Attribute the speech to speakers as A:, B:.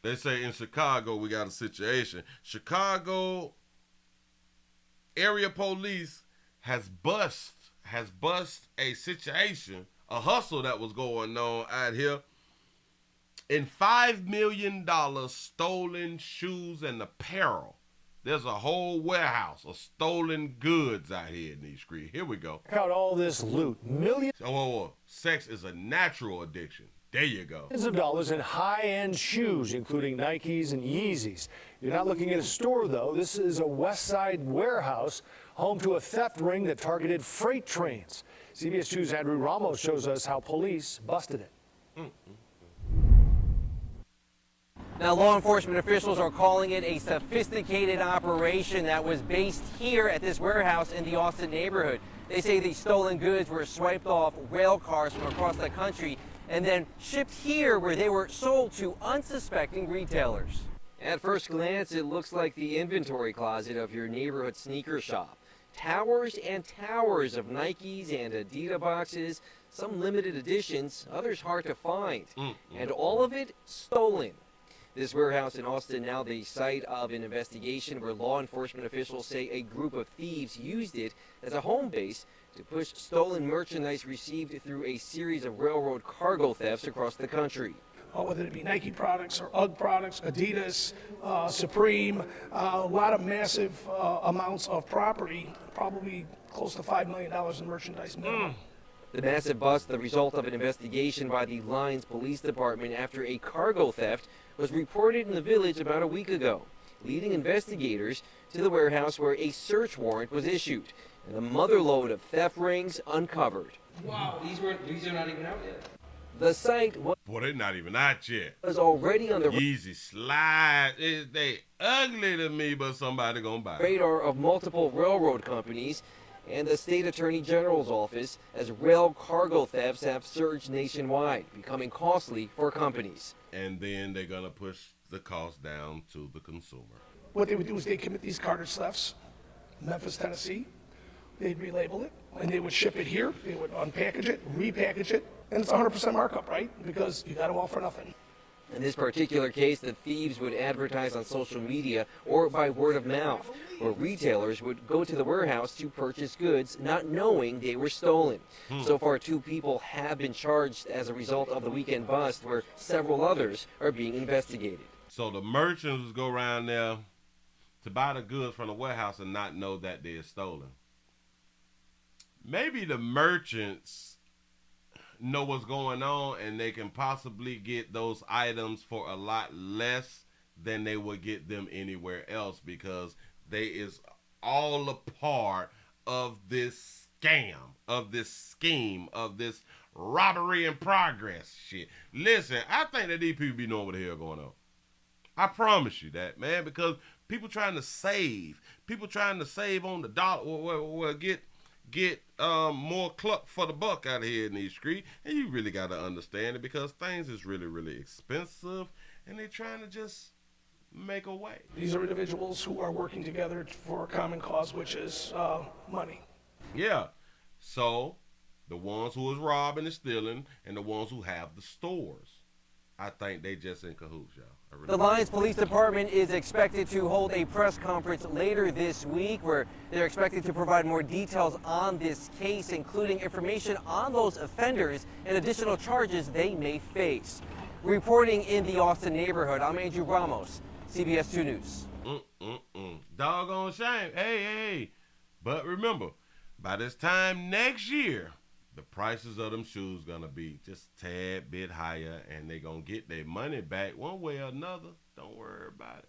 A: They say in Chicago we got a situation. Chicago area police has bust a situation, a hustle that was going on out here in $5 million stolen shoes and apparel. There's a whole warehouse of stolen goods out here in these streets. Here we go.
B: Check out all this loot. Millions
A: Sex is a natural addiction. There you go.
B: of dollars in high-end shoes, including Nikes and Yeezys. You're not looking at a store, though. This is a West Side warehouse, home to a theft ring that targeted freight trains. CBS 2's Andrew Ramos shows us how police busted it.
C: Now, law enforcement officials are calling it a sophisticated operation that was based here at this warehouse in the Austin neighborhood. They say the stolen goods were swiped off rail cars from across the country and then shipped here where they were sold to unsuspecting retailers. At first glance, it looks like the inventory closet of your neighborhood sneaker shop. Towers and towers of Nikes and Adidas boxes, some limited editions, others hard to find, and all of it stolen. This warehouse in Austin now the site of an investigation where law enforcement officials say a group of thieves used it as a home base to push stolen merchandise received through a series of railroad cargo thefts across the country.
D: Whether it be Nike products or UGG products, Adidas, Supreme, a lot of massive amounts of property, probably close to $5 million in merchandise minimum.
C: The massive bust, the result of an investigation by the Lyons Police Department after a cargo theft was reported in the village about a week ago, leading investigators to the warehouse where a search warrant was issued and a motherlode of theft rings uncovered. Wow, these are not even out yet. The site
A: they're not even out yet.
C: Was already on the
A: Easy slide. They ugly to me, but somebody gonna buy it.
C: Radar of multiple railroad companies and the state attorney general's office as rail cargo thefts have surged nationwide, becoming costly for companies.
A: And then they're gonna push the cost down to the consumer.
D: What they would do is they commit these cartage thefts, Memphis, Tennessee. They'd relabel it, and they would ship it here. They would unpackage it, repackage it, and it's 100% markup, right? Because you got them all for nothing.
C: In this particular case, the thieves would advertise on social media or by word of mouth, where retailers would go to the warehouse to purchase goods, not knowing they were stolen. So far, 2 people have been charged as a result of the weekend bust, where several others are being investigated.
A: So the merchants go around there to buy the goods from the warehouse and not know that they're stolen. Maybe the merchants know what's going on and they can possibly get those items for a lot less than they would get them anywhere else, because they is all a part of this scam, of this scheme, of this robbery in progress shit. Listen, I think that these people be knowing what the hell going on. I promise you that, man, because people trying to save on the dollar, or get more cluck for the buck out of here in these streets. And you really got to understand it, because things is really, really expensive, and they're trying to just make a way.
D: These are individuals who are working together for a common cause, which is money.
A: Yeah. So the ones who is robbing and stealing, and the ones who have the stores, I think they just in cahoots, y'all.
C: The Lyons Police Department is expected to hold a press conference later this week where they're expected to provide more details on this case, including information on those offenders and additional charges they may face. Reporting in the Austin neighborhood, I'm Andrew Ramos, CBS 2 News.
A: Doggone shame. Hey. But remember, by this time next year, the prices of them shoes gonna be just a tad bit higher, and they gonna get their money back one way or another. Don't worry about it.